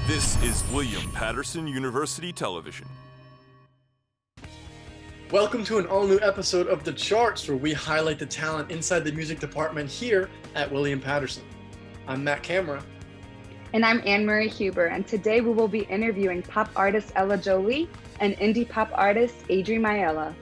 This is William Patterson University Television. Welcome to an all-new episode of The Charts, where we highlight the talent inside the music department here at William Patterson. I'm Matt Camera. And I'm Anne-Marie Huber, and today we will be interviewing pop artist Ellajolie and indie pop artist Adri Maiella.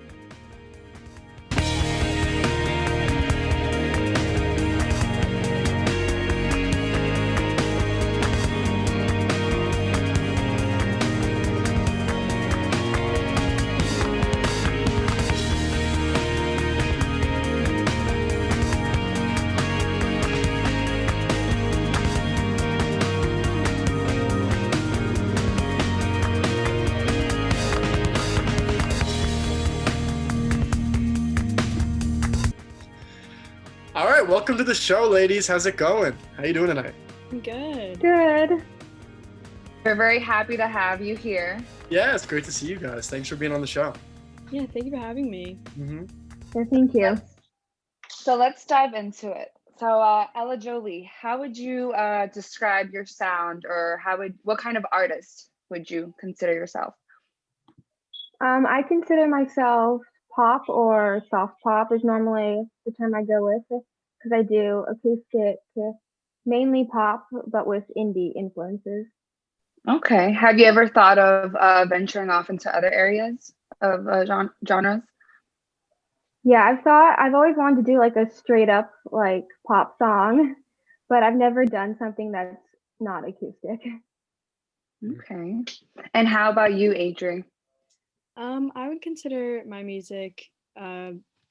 All right, welcome to the show, ladies. How's it going? How you doing tonight? Good. Good. We're very happy to have you here. Yeah, it's great to see you guys. Thanks for being on the show. Yeah, thank you for having me. Yeah, thank you. So let's dive into it. So Ellajolie, how would you describe your sound, or what kind of artist would you consider yourself? I consider myself pop, or soft pop is normally the term I go with, because I do acoustic, mainly pop, but with indie influences. Okay. Have you ever thought of venturing off into other areas of genres? Yeah, I've always wanted to do like a straight up like pop song, but I've never done something that's not acoustic. Okay. And how about you, Adri? I would consider my music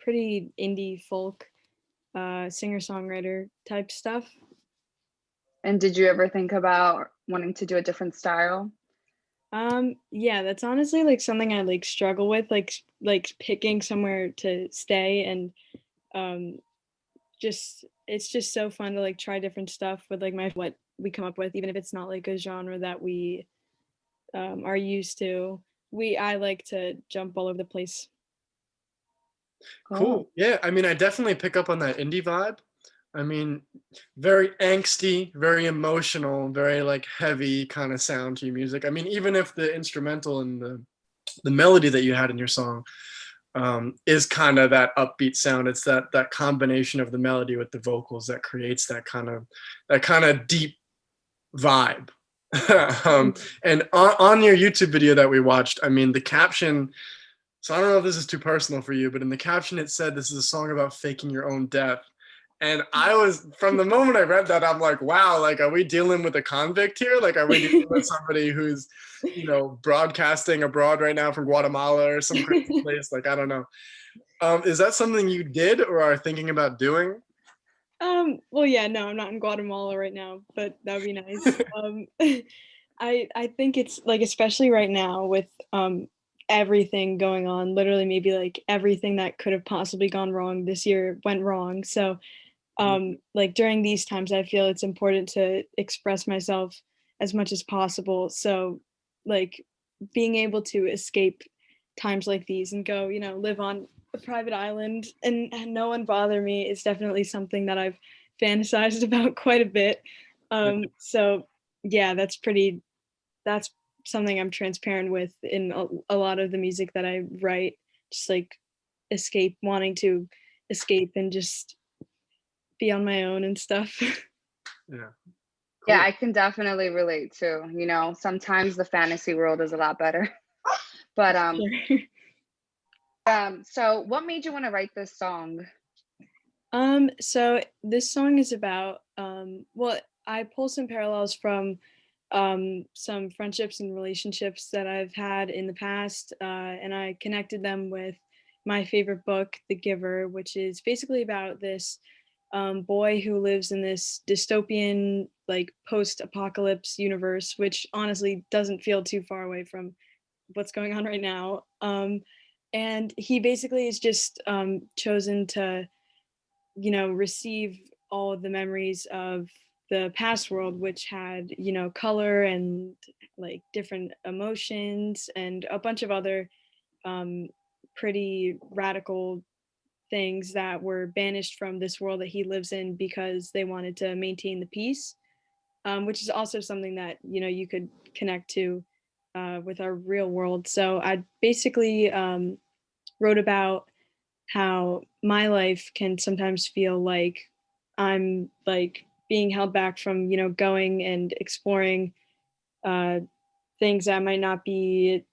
pretty indie folk, singer-songwriter type stuff. And did you ever think about wanting to do a different style? Yeah, that's honestly like something I like struggle with, like picking somewhere to stay, and it's just so fun to like try different stuff with like what we come up with, even if it's not like a genre that we are used to. I like to jump all over the place. Cool. Yeah, I mean, I definitely pick up on that indie vibe. I mean, very angsty, very emotional, very like heavy kind of sound to your music. I mean, even if the instrumental and the melody that you had in your song is kind of that upbeat sound, it's that combination of the melody with the vocals that creates that kind of deep vibe. And on your YouTube video that we watched, I mean, the caption, so I don't know if this is too personal for you, but in the caption it said this is a song about faking your own death. And from the moment I read that, I'm like, wow, like, are we dealing with a convict here? Like, are we dealing with somebody who's, broadcasting abroad right now from Guatemala or some crazy place? Like, I don't know. Is that something you did or are thinking about doing? Well, yeah, no, I'm not in Guatemala right now, but that would be nice. I think it's like, especially right now with everything going on, literally maybe like everything that could have possibly gone wrong this year went wrong. So like during these times, I feel it's important to express myself as much as possible. So like being able to escape times like these and go, live on a private island and no one bother me is definitely something that I've fantasized about quite a bit. So yeah, that's something I'm transparent with in a lot of the music that I write, just like wanting to escape and just be on my own and stuff. Yeah. Cool. Yeah, I can definitely relate too. Sometimes the fantasy world is a lot better. But so what made you want to write this song? So this song is about I pull some parallels from some friendships and relationships that I've had in the past, and I connected them with my favorite book, The Giver, which is basically about this boy who lives in this dystopian, like post-apocalypse universe, which honestly doesn't feel too far away from what's going on right now. And he basically is just chosen to, receive all of the memories of the past world, which had, color and like different emotions and a bunch of other pretty radical things that were banished from this world that he lives in because they wanted to maintain the peace. which is also something that, you could connect to with our real world. So I basically wrote about how my life can sometimes feel like I'm like being held back from, going and exploring things that might not be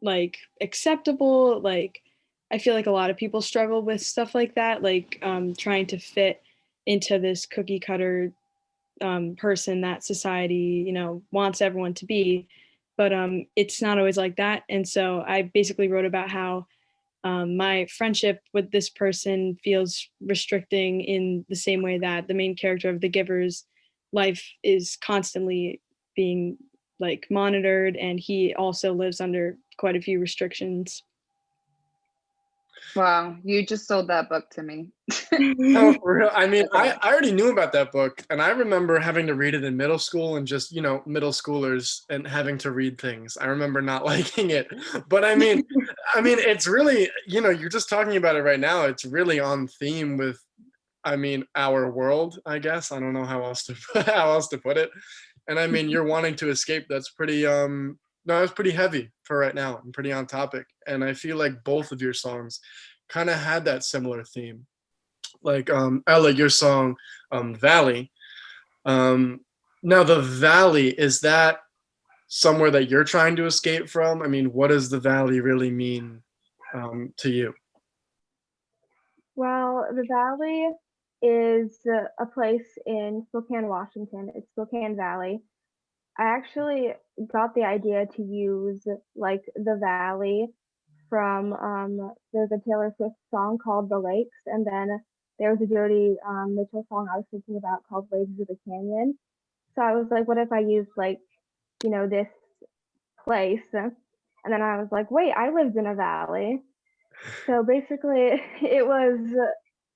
like acceptable. Like I feel like a lot of people struggle with stuff like that, like trying to fit into this cookie cutter person that society, wants everyone to be. But it's not always like that. And so I basically wrote about how my friendship with this person feels restricting in the same way that the main character of The Giver's life is constantly being like monitored, and he also lives under quite a few restrictions. Wow, you just sold that book to me. No, for real. I mean, I already knew about that book, and I remember having to read it in middle school and just, middle schoolers and having to read things. I remember not liking it. But I mean, it's really, you're just talking about it right now. It's really on theme with, our world, I guess. I don't know how else to put it. And I mean, you're wanting to escape. That's pretty no, it's pretty heavy for right now and pretty on topic. And I feel like both of your songs kind of had that similar theme. Like Ella, your song Valley. Now the valley, is that somewhere that you're trying to escape from? I mean, what does the valley really mean to you? Well, the Valley is a place in Spokane, Washington. It's Spokane Valley. I actually got the idea to use like the Valley from there's a Taylor Swift song called The Lakes, and then there was a Jody Mitchell song I was thinking about called Waves of the Canyon. So I was like, what if I used like, this place? And then I was like, wait, I lived in a valley. So basically, it was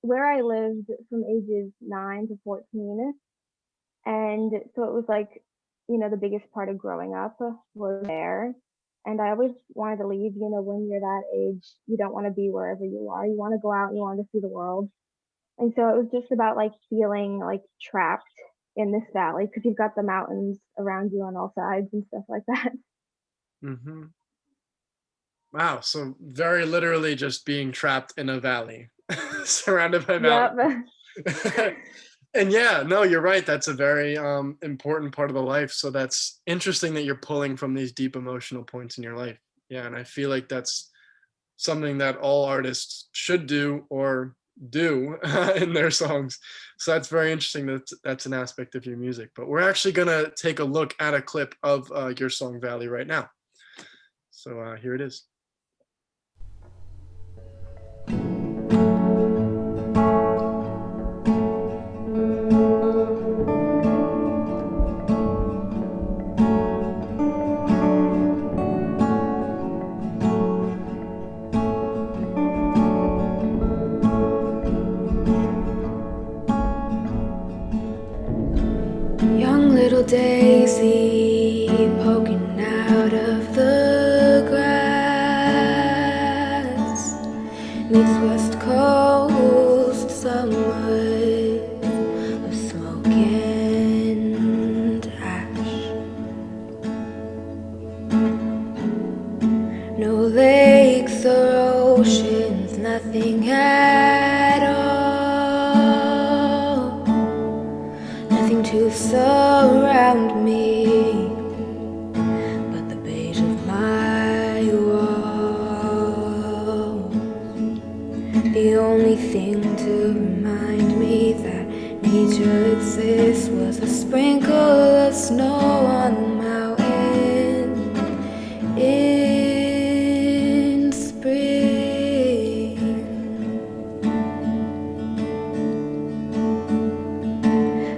where I lived from ages 9 to 14. And so it was like, the biggest part of growing up was there. And I always wanted to leave, when you're that age, you don't want to be wherever you are. You want to go out and you want to see the world. And so it was just about like feeling like trapped in this valley because you've got the mountains around you on all sides and stuff like that. Mm-hmm. Wow, so very literally just being trapped in a valley, surrounded by mountains. Yep. And yeah, no, you're right. That's a very important part of the life. So that's interesting that you're pulling from these deep emotional points in your life. Yeah, and I feel like that's something that all artists should do or do in their songs. So that's very interesting. That's an aspect of your music. But we're actually gonna take a look at a clip of your song Valley right now. So here it is. Little daisy poking out of the grass meets West Coast sunlight of smoke and ash. No lakes or oceans, nothing at all, nothing to surround me but the beige of my wall. The only thing to remind me that nature exists was a sprinkle of snow on the mountain in spring.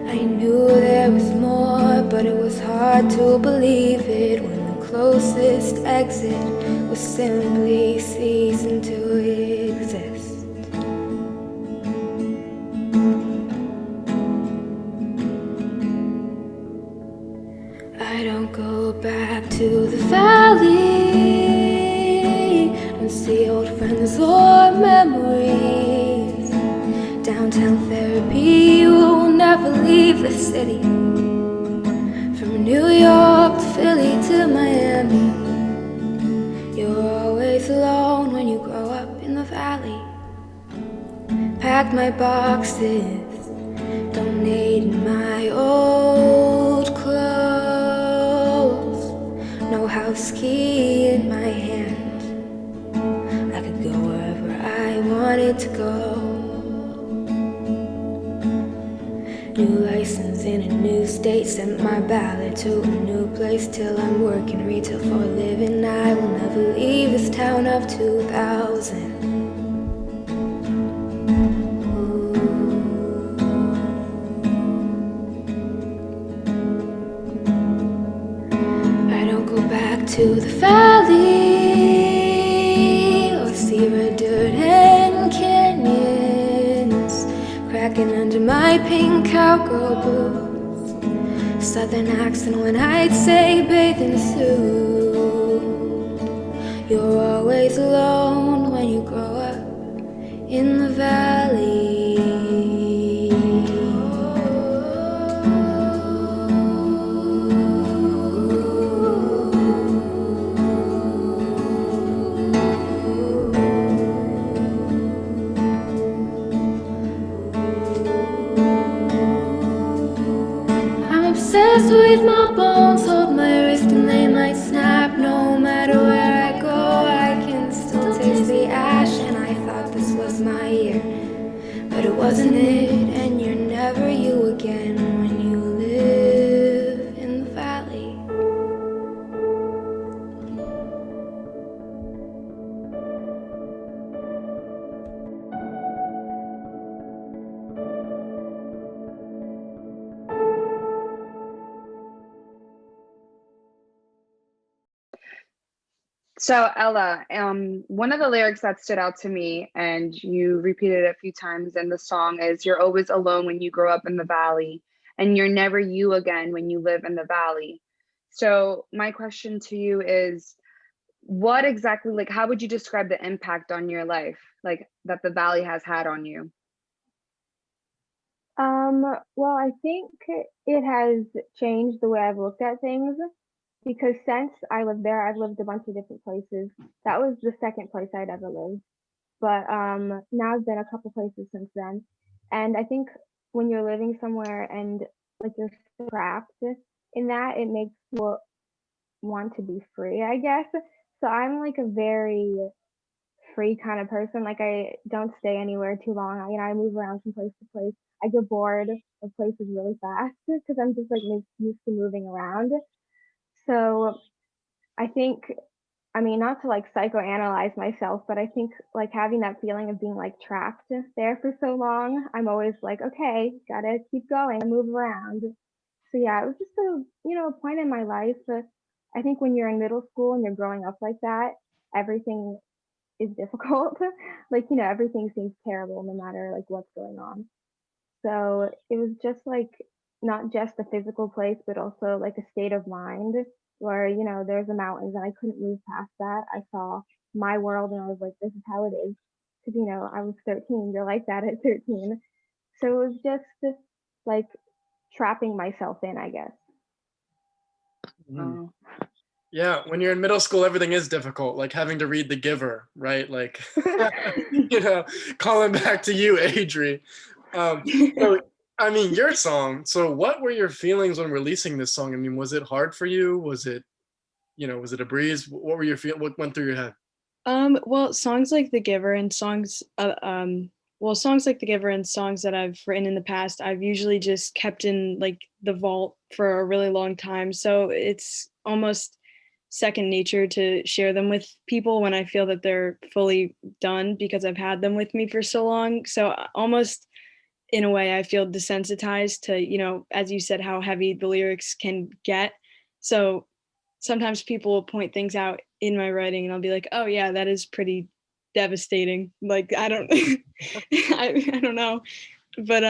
I knew there was more, but it was hard to believe it when the closest exit was simply ceasing to exist. I don't go back to the valley, don't see old friends or memories. Downtown therapy will never leave. leave the city. From New York to Philly to Miami. You're always alone when you grow up in the valley. Packed my boxes, donated my old clothes. No house key in my hand. I could go wherever I wanted to go. New license in a new state, sent my ballot to a new place. Till I'm working retail for a living, I will never leave this town of 2000. I don't go back to the valley or see red dirt and canyons cracking under my pink cowgirl boots. Southern accent when I'd say bathing suit. You're always alone when you grow up in the valley. Obsessed with my bones, hold my wrist and they might snap. No matter where I go, I can still taste the ash. And I thought this was my year, but it wasn't it. And you're never you again when you live in the valley. So Ella, one of the lyrics that stood out to me, and you repeated it a few times in the song, is "You're always alone when you grow up in the valley, and you're never you again when you live in the valley." So my question to you is, what exactly, like, how would you describe the impact on your life, like, that the valley has had on you? Well, I think it has changed the way I've looked at things because since I lived there, I've lived a bunch of different places. That was the second place I'd ever lived. But now I've been a couple places since then. And I think when you're living somewhere and like you're trapped in that, it makes you want to be free, I guess. So I'm like a very free kind of person. Like I don't stay anywhere too long. I move around from place to place. I get bored of places really fast because I'm just like used to moving around. So I think, I mean, not to like psychoanalyze myself, but I think like having that feeling of being like trapped there for so long, I'm always like, okay, gotta keep going, move around. So yeah, it was just a point in my life. I think when you're in middle school and you're growing up like that, everything is difficult. Like, everything seems terrible no matter like what's going on. So it was just like not just a physical place, but also like a state of mind where, there's the mountains and I couldn't move past that. I saw my world and I was like, this is how it is. Because, I was 13. You're like that at 13. So it was just like trapping myself in, I guess. Mm. Yeah, when you're in middle school, everything is difficult, like having to read The Giver, right? Like, calling back to you, Adri. So, I mean, your song. So, what were your feelings when releasing this song? I mean, was it hard for you? Was it, was it a breeze? What were your What went through your head? Well, songs like The Giver and songs like The Giver and songs that I've written in the past, I've usually just kept in like the vault for a really long time. So it's almost second nature to share them with people when I feel that they're fully done because I've had them with me for so long. So almost in a way I feel desensitized to, as you said, how heavy the lyrics can get. So sometimes people will point things out in my writing and I'll be like, oh yeah, that is pretty devastating. Like, I don't, I don't know. But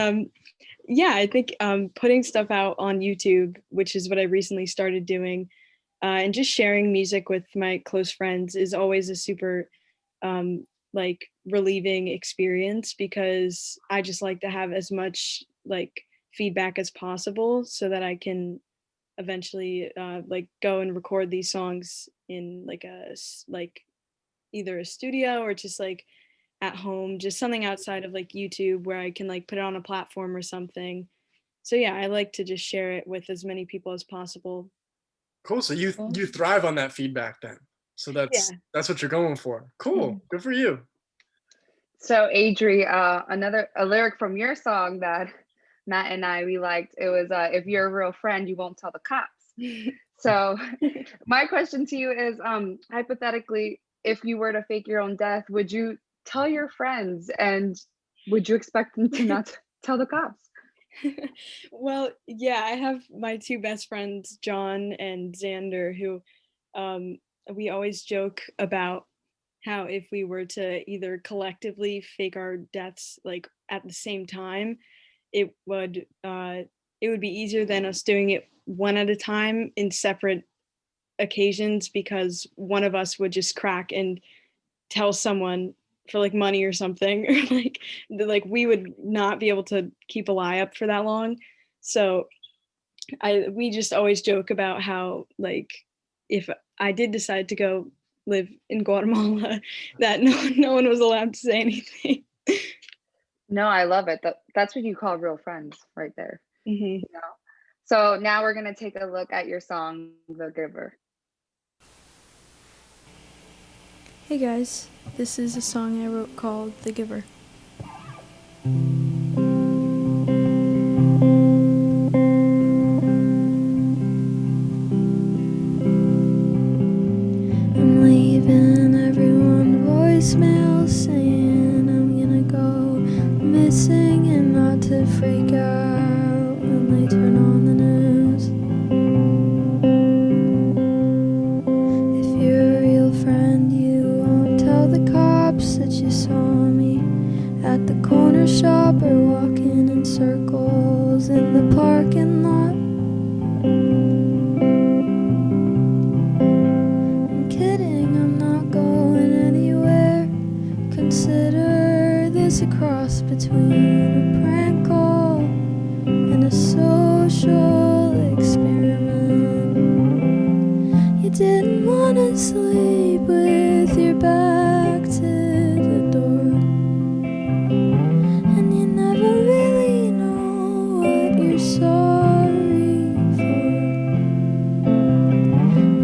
yeah, I think putting stuff out on YouTube, which is what I recently started doing, and just sharing music with my close friends is always a super like relieving experience because I just like to have as much like feedback as possible so that I can eventually like go and record these songs in like like either a studio or just like at home, just something outside of like YouTube where I can like put it on a platform or something. So yeah, I like to just share it with as many people as possible. Cool. So you thrive on that feedback then. So that's what you're going for. Cool. Good for you. So Adri, a lyric from your song that Matt and we liked, it was if you're a real friend, you won't tell the cops. So my question to you is, hypothetically, if you were to fake your own death, would you tell your friends, and would you expect them to not tell the cops? Well, yeah, I have my two best friends, John and Xander, who we always joke about how if we were to either collectively fake our deaths like at the same time, it would be easier than us doing it one at a time in separate occasions, because one of us would just crack and tell someone for like money or something, or like we would not be able to keep a lie up for that long. So we just always joke about how like if I did decide to go live in Guatemala, that no one was allowed to say anything. No, I love it. That's what you call real friends right there. Mm-hmm. You know? So now we're gonna take a look at your song, The Giver. Hey guys, this is a song I wrote called The Giver. I'm leaving everyone voicemail saying I'm gonna go missing and not to freak out when they turn on the news. If you're a real friend, you won't tell the cops that you saw me at the corner shop or walking in circles in the parking lot. I'm kidding, I'm not going anywhere. Consider this a cross between a prank call and a social experiment. You didn't want to sleep with your back to the door, and you never really know what you're sorry for.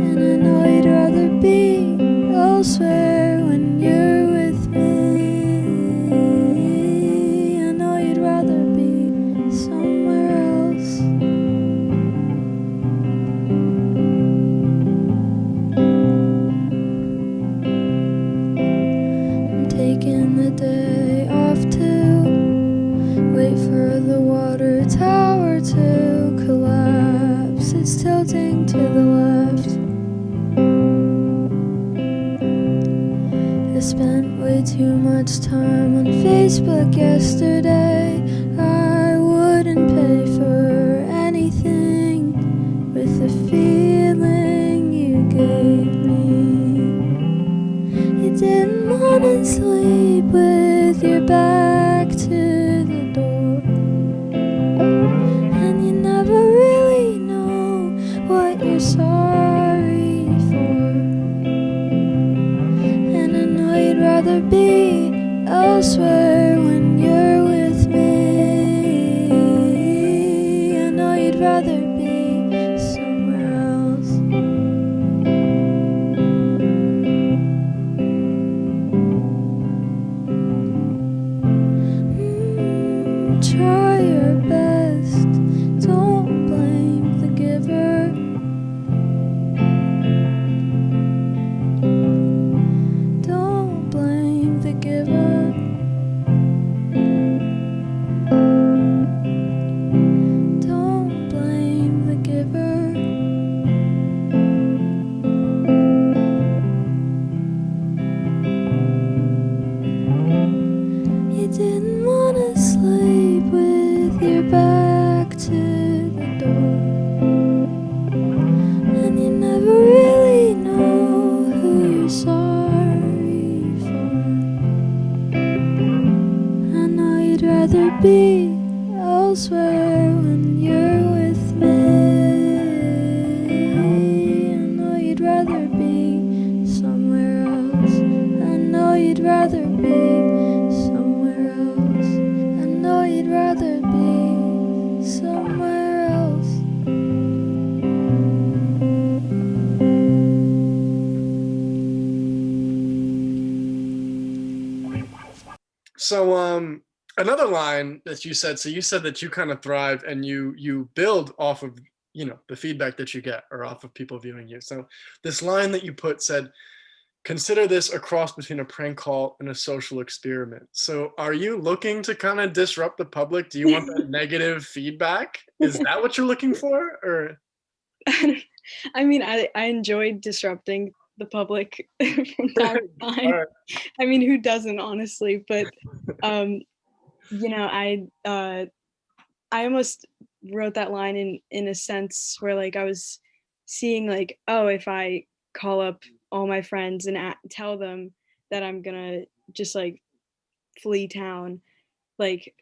And I know you'd rather be elsewhere when you're with me. I know you'd rather be somewhere else. I'm taking the day off to wait for the water tower to collapse. It's tilting to the left. I spent way too much time on Facebook yesterday. I wouldn't pay for anything with the feeling you gave me. You didn't want to sleep with your back to the door, and you never really know what you're sorry for. And I know you'd rather be elsewhere when you're with me. I know you'd rather be somewhere else. Try your best, don't blame the giver. Don't blame the giver. Don't blame the giver. You didn't want to sleep with your back to the door, and you never really know who you're sorry for. I know you'd rather be elsewhere So another line that you said, so you said that you kind of thrive and you build off of, the feedback that you get or off of people viewing you. So this line that you put said, consider this a cross between a prank call and a social experiment. So are you looking to kind of disrupt the public? Do you want that negative feedback? Is that what you're looking for? Or I mean, I enjoyed disrupting the public from time to time. Right. I mean, who doesn't, honestly? But I almost wrote that line in a sense where like I was seeing like, oh, if I call up all my friends and tell them that I'm gonna just like flee town, like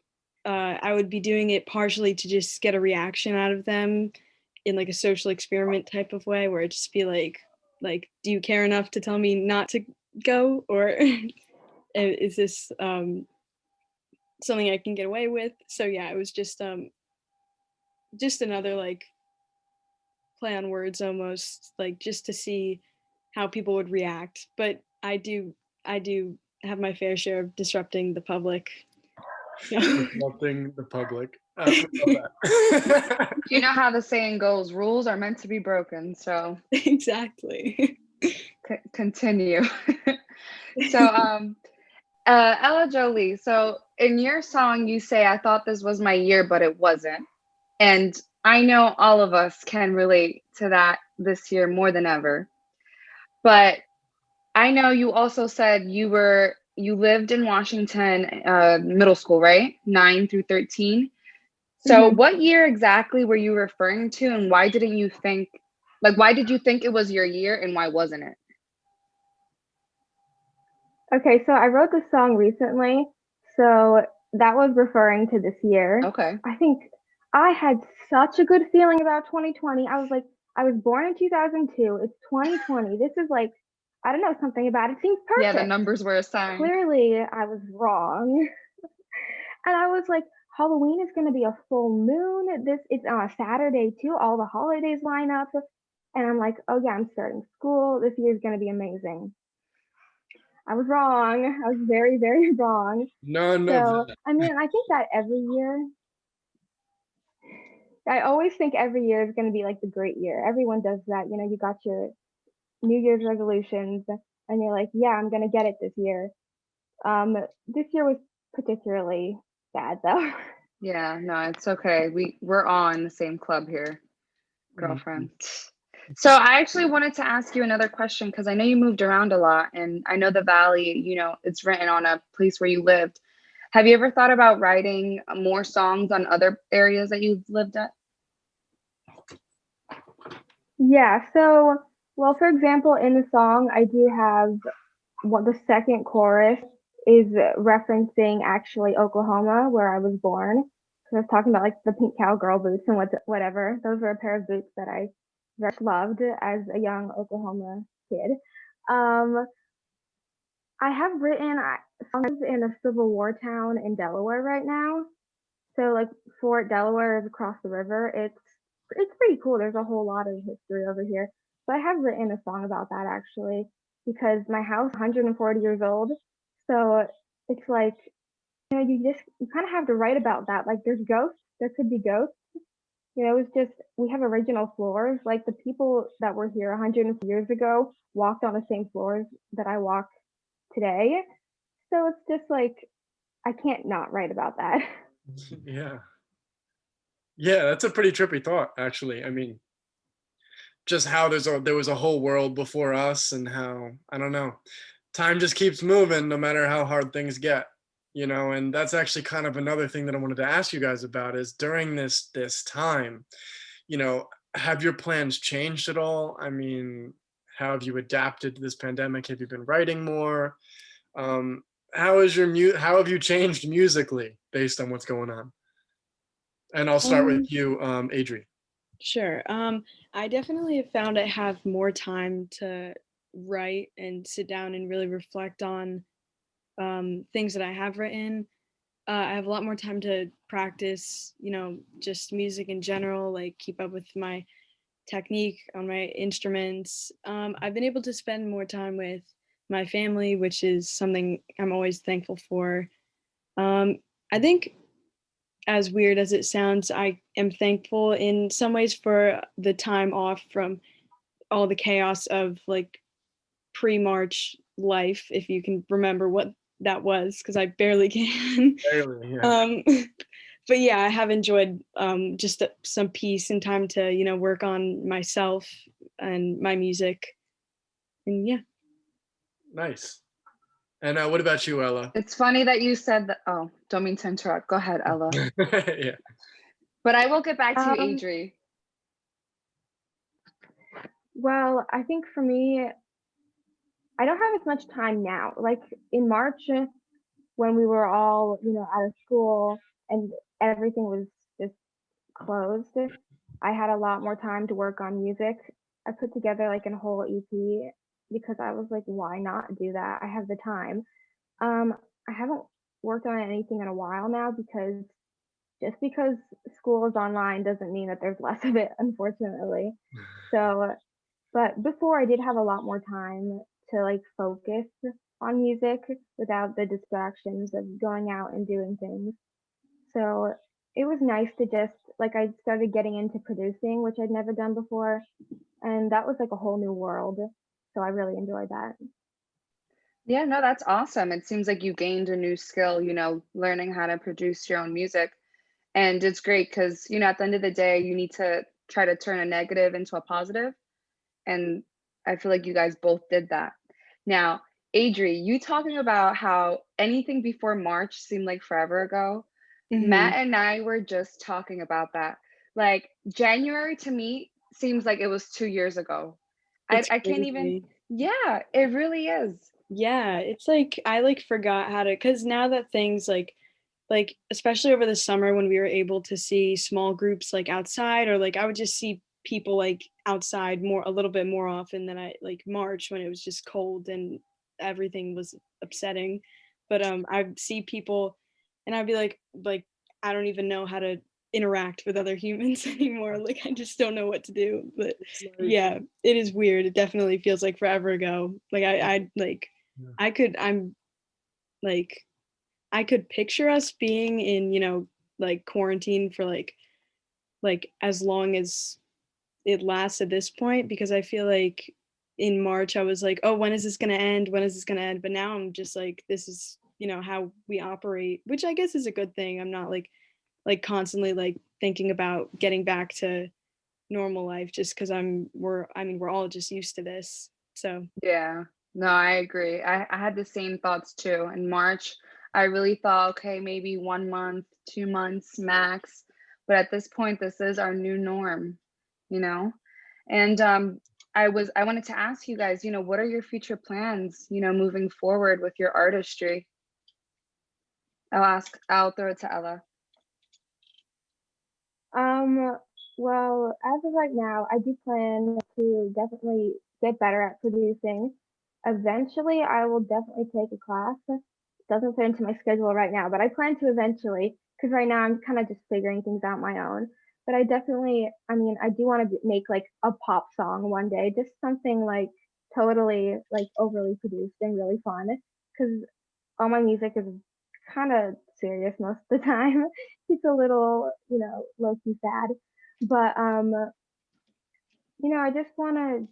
I would be doing it partially to just get a reaction out of them in like a social experiment type of way, where it'd just be like, do you care enough to tell me not to go, or is this something I can get away with? So yeah, it was just another like play on words almost, like just to see how people would react. But I do have my fair share of disrupting the public. Disrupting the public. I love that. You know how the saying goes, rules are meant to be broken. So Exactly. continue. So Ellajolie, so in your song you say, I thought this was my year, but it wasn't. And I know all of us can relate to that this year more than ever. But I know you also said you lived in Washington middle school, right? 9 through 13. So what year exactly were you referring to, and why did you think it was your year, and why wasn't it? Okay, so I wrote this song recently, so that was referring to this year. Okay. I think I had such a good feeling about 2020. I was like, I was born in 2002. It's 2020. This is like, I don't know, something about it seems perfect. Yeah, the numbers were assigned. Clearly, I was wrong. And I was like, Halloween is going to be a full moon. It's on a Saturday too. All the holidays line up. And I'm like, oh yeah, I'm starting school. This year is going to be amazing. I was wrong. I was very, very wrong. None So, of that. I mean, I think that I always think every year is going to be like the great year. Everyone does that. You know, you got your New Year's resolutions and you're like, yeah, I'm going to get it this year. This year was particularly bad though. Yeah, no, it's okay. We're all in the same club here, girlfriend. So I actually wanted to ask you another question, because I know you moved around a lot, and I know the Valley, it's written on a place where you lived. Have you ever thought about writing more songs on other areas that you've lived at? Yeah, so, well, for example, in the song, I do have the second chorus is referencing actually Oklahoma, where I was born. So I was talking about like the pink cowgirl boots and whatever. Those were a pair of boots that I very loved as a young Oklahoma kid. I have written songs in a Civil War town in Delaware right now. So like Fort Delaware is across the river. It's pretty cool. There's a whole lot of history over here. So I have written a song about that actually, because my house is 140 years old. So it's like, you kind of have to write about that. Like there's ghosts, there could be ghosts. It's just, we have original floors. Like the people that were here 150 years ago walked on the same floors that I walk today. So it's just like, I can't not write about that. Yeah. Yeah, that's a pretty trippy thought, actually. I mean, just how there was a whole world before us, and how, I don't know, time just keeps moving no matter how hard things get, and that's actually kind of another thing that I wanted to ask you guys about is during this time, have your plans changed at all? I mean, how have you adapted to this pandemic? Have you been writing more? How have you changed musically based on what's going on? And I'll start with you, Adri. Sure. I definitely have found I have more time to write and sit down and really reflect on things that I have written. I have a lot more time to practice, just music in general, like keep up with my technique on my instruments. I've been able to spend more time with my family, which is something I'm always thankful for. I think, as weird as it sounds, I am thankful in some ways for the time off from all the chaos of like pre-March life, if you can remember what that was, because I barely can. Barely, yeah. But yeah, I have enjoyed just some peace and time to, work on myself and my music. And yeah. Nice. And what about you, Ella? It's funny that you said that. Oh, don't mean to interrupt. Go ahead, Ella. Yeah. But I will get back to you, Um, Adri. Well, I think for me, I don't have as much time now. Like in March, when we were all, out of school and everything was just closed, I had a lot more time to work on music. I put together like a whole EP because I was like, why not do that? I have the time. Um, I haven't worked on anything in a while now because just because school is online doesn't mean that there's less of it, unfortunately. So, but before I did have a lot more time to like focus on music without the distractions of going out and doing things. So it was nice to just like I started getting into producing, which I'd never done before, and that was like a whole new world. So I really enjoyed that. Yeah, no, that's awesome. It seems like you gained a new skill, learning how to produce your own music. And it's great because, at the end of the day, you need to try to turn a negative into a positive. And I feel like you guys both did that. Now, Adri, you talking about how anything before March seemed like forever ago. Matt and I were just talking about that. Like January to me seems like it was 2 years ago. It's I can't even, crazy. yeah, it really is. Yeah, it's like I like forgot how to, because now that things like especially over the summer when we were able to see small groups like outside, or like I would just see people like outside more a little bit more often than I like March when it was just cold and everything was upsetting. But I'd see people and I'd be like I don't even know how to interact with other humans anymore. Like I just don't know what to do. But It's like, yeah, it is weird. It definitely feels like forever ago. Like I like Yeah. I'm like I could picture us being in, like quarantine for like as long as it lasts at this point, because I feel like in March I was like, oh, when is this gonna end? When is this gonna end? But now I'm just like, this is, how we operate, which I guess is a good thing. I'm not like constantly like thinking about getting back to normal life just because we're all just used to this. So Yeah, no, I agree. I had the same thoughts too. In March, I really thought, okay, maybe 1 month, 2 months max. But at this point, this is our new norm, you know? And I wanted to ask you guys, what are your future plans, moving forward with your artistry? I'll throw it to Ella. Well, as of right now, I do plan to definitely get better at producing. Eventually, I will definitely take a class. Doesn't fit into my schedule right now, but I plan to eventually, because right now I'm kind of just figuring things out my own. But I mean, I do want to make like a pop song one day, just something like totally like overly produced and really fun, because all my music is kind of serious most of the time. It's a little, low key sad. But I just want to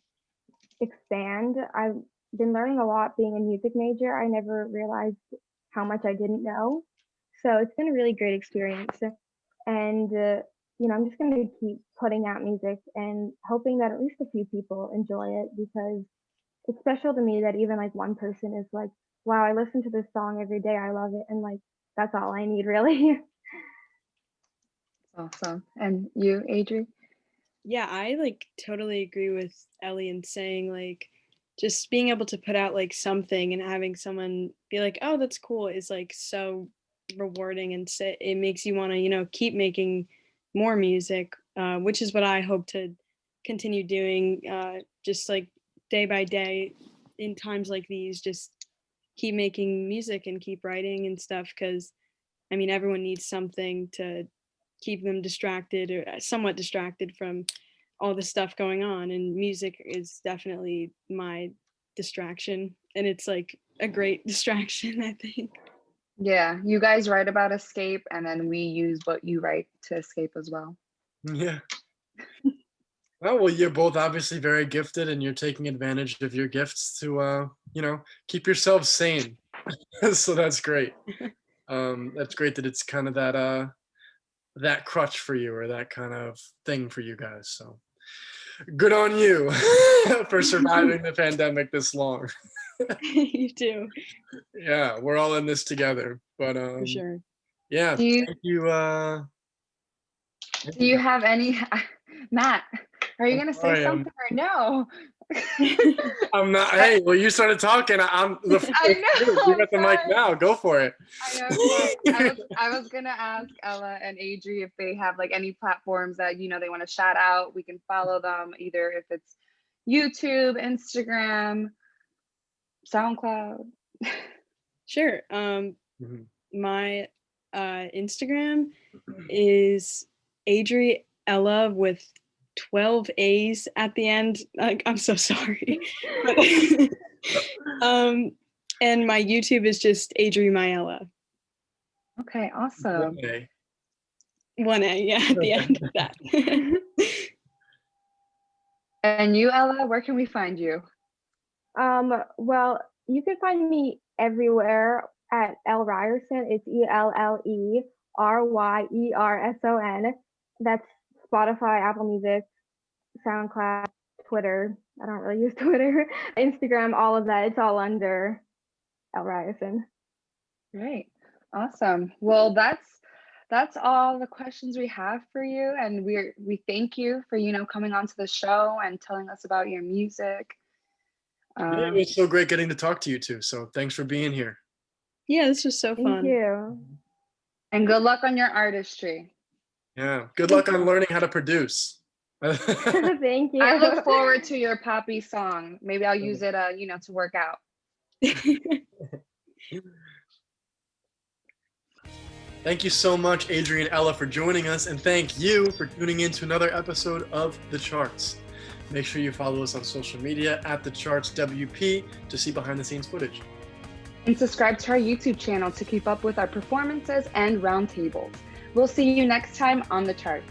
expand. I've been learning a lot being a music major. I never realized how much I didn't know. So it's been a really great experience. And I'm just going to keep putting out music and hoping that at least a few people enjoy it, because it's special to me that even like one person is like, wow, I listen to this song every day. I love it. And like, that's all I need, really. Awesome. And you, Adri? yeah, I like totally agree with Ellie in saying like just being able to put out like something and having someone be like, oh, that's cool is like so rewarding, and it makes you want to, keep making more music, which is what I hope to continue doing, just like day by day in times like these, just keep making music and keep writing and stuff, because I mean, everyone needs something to keep them distracted or somewhat distracted from all the stuff going on. And music is definitely my distraction. And it's like a great distraction, I think. Yeah, you guys write about escape, and then we use what you write to escape as well. Yeah. Oh, well, you're both obviously very gifted, and you're taking advantage of your gifts to, keep yourselves sane. So that's great. That's great that it's kind of that crutch for you, or that kind of thing for you guys. So good on you for surviving the pandemic this long. You too, Yeah, we're all in this together. But for sure. yeah, Do you thank you. do you have any Matt, are you gonna say sorry, something or no? I'm not. Hey, well, you started talking. I'm the. I know, You got the mic sorry. now. Go for it. I know. Sorry. I was gonna ask Ella and Adri if they have like any platforms that they want to shout out. We can follow them, either if it's YouTube, Instagram, SoundCloud. Sure. Mhm. My Instagram is Adri Ella with 12 A's at the end. Like, I'm so sorry. But, and my YouTube is just Adri Maiella. Okay, awesome. Okay. 1A, yeah, at the end of that. And you, Ella, where can we find you? Well, you can find me everywhere at Elle Ryerson. It's ELLERYERSON. That's Spotify, Apple Music, SoundCloud, Twitter. I don't really use Twitter, Instagram, all of that. It's all under Elle Ryerson. Great. Awesome. Well, that's all the questions we have for you, and we thank you for coming onto the show and telling us about your music. Yeah, it was so great getting to talk to you too. So thanks for being here. Yeah, this was so Thank fun. you. And good luck on your artistry. Yeah. Good luck on learning how to produce. Thank you. I look forward to your poppy song. Maybe I'll use it to work out. Thank you so much, Adri and Ella, for joining us, and thank you for tuning in to another episode of The Charts. Make sure you follow us on social media at The Charts WP to see behind the scenes footage. And subscribe to our YouTube channel to keep up with our performances and roundtables. We'll see you next time on The Charts.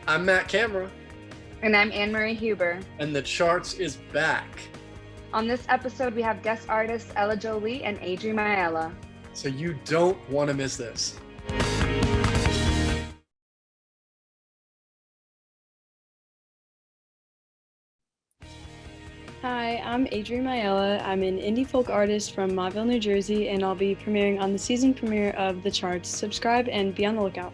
I'm Matt Camera, And I'm Anne-Marie Huber. and The Charts is back. On this episode, we have guest artists Ellajolie and Adri Maiella. So you don't want to miss this. Hi, I'm Adri Maiella. I'm an indie folk artist from Mauville, New Jersey, and I'll be premiering on the season premiere of The Charts. Subscribe and be on the lookout.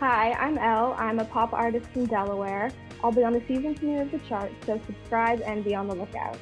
Hi, I'm Elle. I'm a pop artist from Delaware. I'll be on the season premiere of The Charts, so subscribe and be on the lookout.